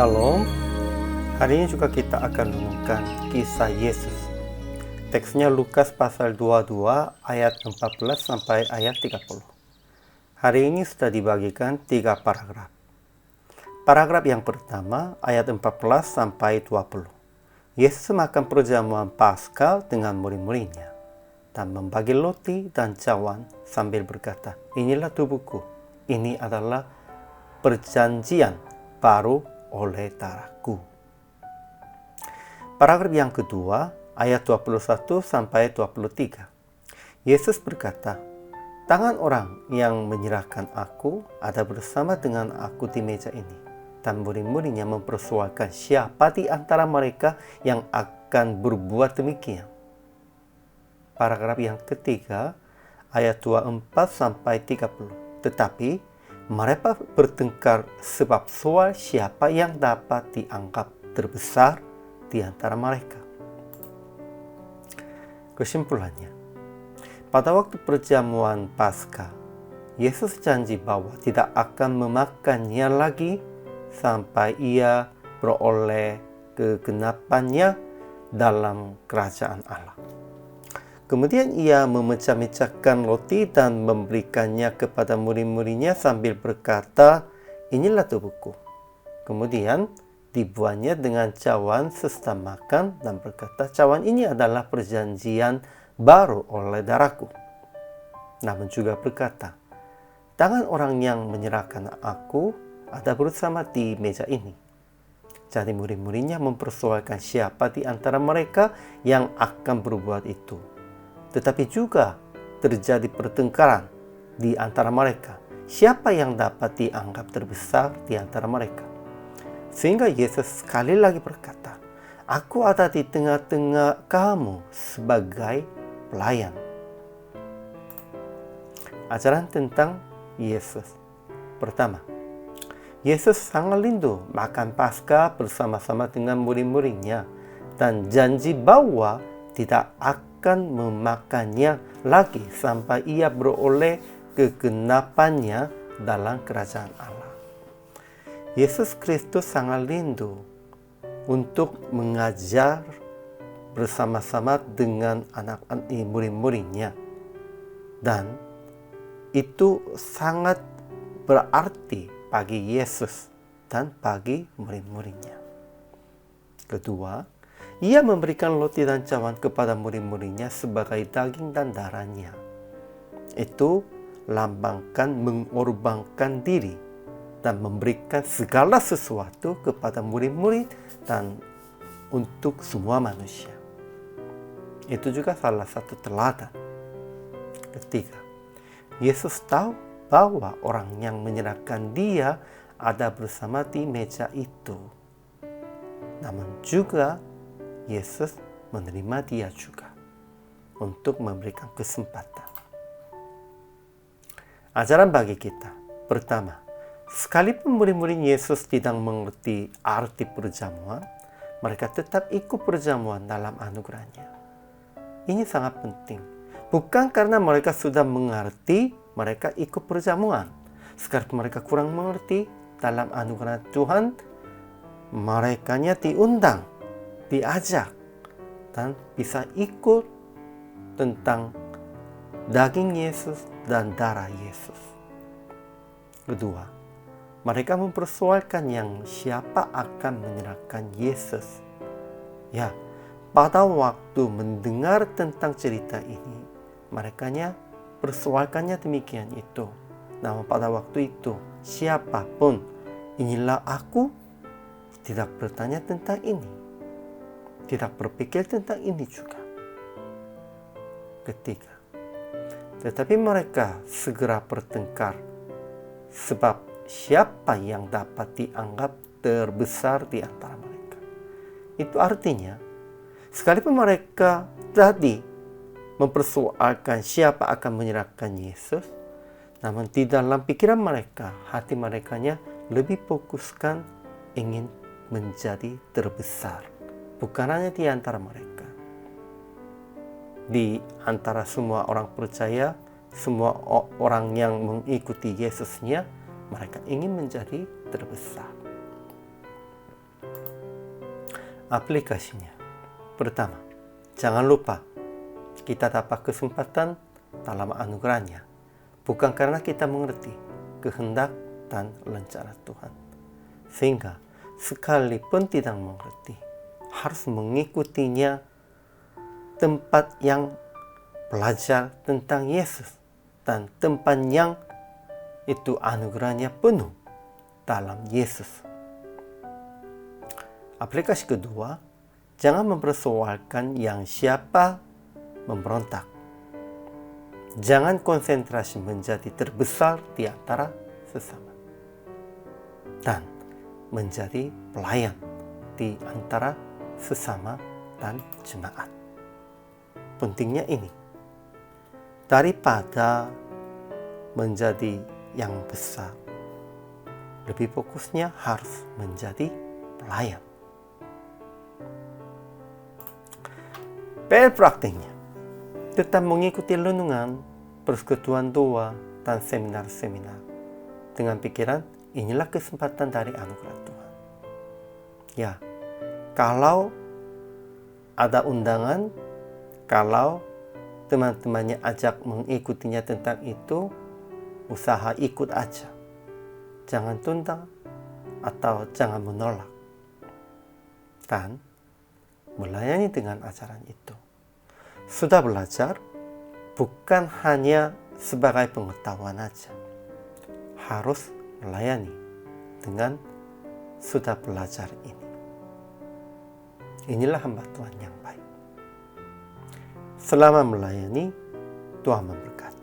Shalom. Hari ini juga kita akan renungkan kisah Yesus. Teksnya Lukas pasal 22 ayat 14 sampai ayat 30. Hari ini sudah dibagikan 3 paragraf. Paragraf yang pertama ayat 14 sampai 20. Yesus makan perjamuan Paskah dengan murid-muridnya dan membagi roti dan cawan sambil berkata, "Inilah tubuhku. Ini adalah perjanjian baru oleh darahku." Paragraf yang kedua, ayat 21 sampai 23. Yesus berkata, "Tangan orang yang menyerahkan aku ada bersama dengan aku di meja ini." Dan murid-muridnya mempersoalkan siapa di antara mereka yang akan berbuat demikian. Paragraf yang ketiga, ayat 24 sampai 30. Tetapi mereka bertengkar sebab soal siapa yang dapat dianggap terbesar di antara mereka. Kesimpulannya, pada waktu perjamuan Paskah, Yesus janji bahwa tidak akan memakannya lagi sampai ia beroleh kegenapannya dalam kerajaan Allah. Kemudian ia memecah-mecahkan roti dan memberikannya kepada murid-muridnya sambil berkata, "Inilah tubuhku." Kemudian dibuatnya dengan cawan sesudah makan dan berkata, "Cawan ini adalah perjanjian baru oleh darahku." Namun juga berkata, "Tangan orang yang menyerahkan aku ada bersama di meja ini." Jadi murid-muridnya mempersoalkan siapa di antara mereka yang akan berbuat itu. Tetapi juga terjadi pertengkaran di antara mereka. Siapa yang dapat dianggap terbesar di antara mereka? Sehingga Yesus sekali lagi berkata, "Aku ada di tengah-tengah kamu sebagai pelayan." Ajaran tentang Yesus. Pertama, Yesus sangat rindu makan Paskah bersama-sama dengan murid-muridnya dan janji bahwa tidak akan memakannya lagi sampai ia beroleh kegenapannya dalam kerajaan Allah. Yesus Kristus sangat rindu untuk mengajar bersama-sama dengan anak-anak murid-muridnya, dan itu sangat berarti bagi Yesus dan bagi murid-muridnya. Kedua, ia memberikan roti dan cawan kepada murid-muridnya sebagai daging dan darahnya. Itu lambangkan mengorbankan diri dan memberikan segala sesuatu kepada murid-murid dan untuk semua manusia. Itu juga salah satu teladan. Ketiga, Yesus tahu bahwa orang yang menyerahkan dia ada bersama di meja itu. Namun juga Yesus menerima dia juga untuk memberikan kesempatan. Ajaran bagi kita. Pertama, sekalipun murid-murid Yesus tidak mengerti arti perjamuan, mereka tetap ikut perjamuan dalam anugerahnya. Ini sangat penting. Bukan karena mereka sudah mengerti, mereka ikut perjamuan. Sekalipun mereka kurang mengerti dalam anugerah Tuhan, merekanya diundang, diajak, dan bisa ikut tentang daging Yesus dan darah Yesus. Kedua, mereka mempersoalkan yang siapa akan menyerahkan Yesus. Ya, pada waktu mendengar tentang cerita ini, mereka persoalkannya demikian itu. Namun pada waktu itu, siapapun, "Inilah aku," tidak bertanya tentang ini. Tidak berpikir tentang ini juga. Ketiga, tetapi mereka segera bertengkar sebab siapa yang dapat dianggap terbesar di antara mereka. Itu artinya, sekalipun mereka tadi mempersoalkan siapa akan menyerahkan Yesus, namun di dalam pikiran mereka, hati mereka lebih fokuskan ingin menjadi terbesar. Bukan hanya di antara mereka. Di antara semua orang percaya, semua orang yang mengikuti Yesusnya, mereka ingin menjadi terbesar. aplikasinya. Pertama, jangan lupa kita dapat kesempatan dalam anugerahnya, bukan karena kita mengerti kehendak dan rencana Tuhan. Sehingga sekalipun tidak mengerti, harus mengikutinya tempat yang belajar tentang Yesus dan tempat yang itu anugerahnya penuh dalam Yesus. Aplikasi kedua, jangan mempersoalkan yang siapa memberontak. Jangan konsentrasi menjadi terbesar di antara sesama. Dan menjadi pelayan di antara sesama dan jemaat. Pentingnya ini. Daripada menjadi yang besar, lebih fokusnya harus menjadi pelayan. PR praktiknya, tetap mengikuti renungan, persekutuan doa, dan seminar-seminar. Dengan pikiran, inilah kesempatan dari anugerah Tuhan. Ya, kalau ada undangan, kalau teman-temannya ajak mengikutinya tentang itu, usaha ikut aja. Jangan tunda atau jangan menolak. Dan melayani dengan ajaran itu. Sudah belajar, bukan hanya sebagai pengetahuan aja. Harus melayani dengan sudah belajar ini. Inilah hamba Tuhan yang baik. Selama melayani, Tuhan memberkati.